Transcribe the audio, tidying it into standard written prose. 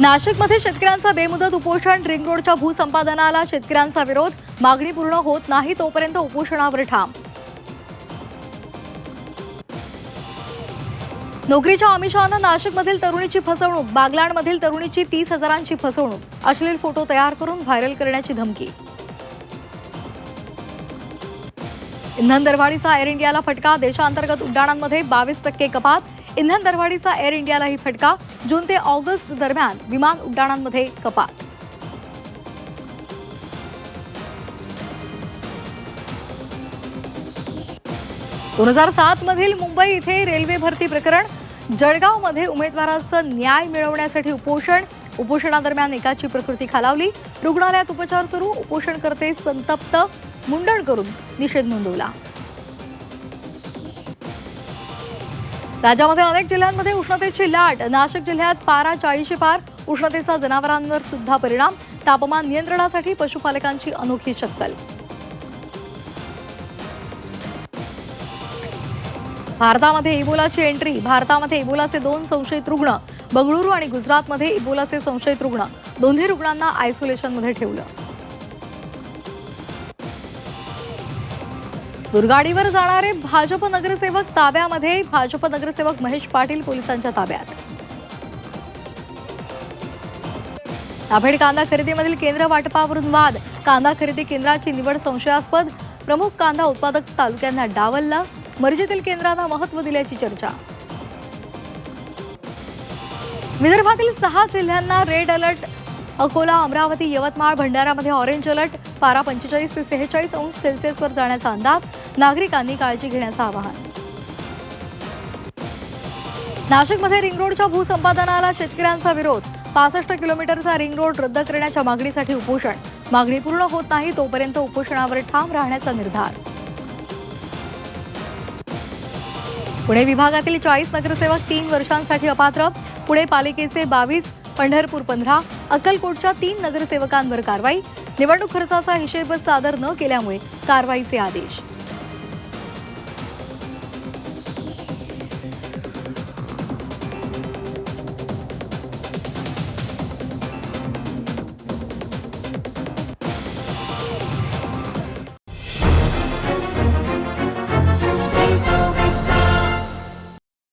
नाशिकमध्ये शेतकऱ्यांचा बेमुदत उपोषण. रिंग रोडच्या भूसंपादनाला शेतकऱ्यांचा विरोध. मागणी पूर्ण होत नाही तोपर्यंत उपोषणावर ठाम. नोकरीच्या आमिषानं नाशिकमधील तरुणीची फसवणूक. बागलाणमधील तरुणीची 30,000ची फसवणूक. अश्लील फोटो तयार करून व्हायरल करण्याची धमकी. इंधन दरवाढीचा एअर इंडियाला फटका. देशांतर्गत उड्डाणांमध्ये 22% कपात. इंधन दरवाढीचा एअर इंडियालाही फटका. जून ते ऑगस्ट दरम्यान विमान उड्डाणांमध्ये कपात. दोन 2007 मधील मुंबई इथे रेल्वे भरती प्रकरण. जळगावमध्ये उमेदवारांचं न्याय मिळवण्यासाठी उपोषण. उपोषणादरम्यान एकाची प्रकृती खालावली. रुग्णालयात उपचार सुरू. उपोषणकर्ते संतप्त. मुंडण करून निषेध नोंदवला. राज्यामध्ये अनेक जिल्ह्यांमध्ये उष्णतेची लाट. नाशिक जिल्ह्यात पारा 40 पार. उष्णतेचा जनावरांवर सुद्धा परिणाम. तापमान नियंत्रणासाठी पशुपालकांची अनोखी शक्कल. भारतामध्ये इबोलाची एंट्री. भारतामध्ये इबोलाचे 2 संशयित रुग्ण. बंगळुरू आणि गुजरातमध्ये इबोलाचे संशयित रुग्ण. दोन्ही रुग्णांना आयसोलेशनमध्ये ठेवलं. दुर्गाडीवर जाणारे भाजप नगरसेवक ताब्यामध्ये. भाजप नगरसेवक महेश पाटील पोलिसांच्या ताब्यात. नाफेड कांदा खरेदीमधील केंद्र वाटपावरून वाद. कांदा खरेदी केंद्राची निवड संशयास्पद. प्रमुख कांदा उत्पादक तालुक्यांना डावलला. मर्जीतील केंद्रांना महत्त्व दिल्याची चर्चा. विदर्भातील 6 जिल्ह्यांना रेड अलर्ट. अकोला, अमरावती, यवतमाळ, भंडारामध्ये ऑरेंज अलर्ट. पारा 45 ते 46 अंश सेल्सिअसवर जाण्याचा अंदाज. नागरिकांनी काळजी घेण्याचं आवाहन. नाशिकमध्ये रिंग रोडच्या भूसंपादनाला शेतकऱ्यांचा विरोध. 65 किलोमीटरचा रिंग रोड रद्द करण्याच्या मागणीसाठी उपोषण. मागणी पूर्ण होत नाही तोपर्यंत उपोषणावर ठाम राहण्याचा निर्धार. पुणे विभागातील 40 नगरसेवक 3 वर्षांसाठी अपात्र. पुणे पालिकेचे 22, पंढरपूर 15, अक्कलकोटच्या 3 नगरसेवकांवर कारवाई. निवडणूक खर्चाचा हिशेब सादर न केल्यामुळे कारवाईचे आदेश.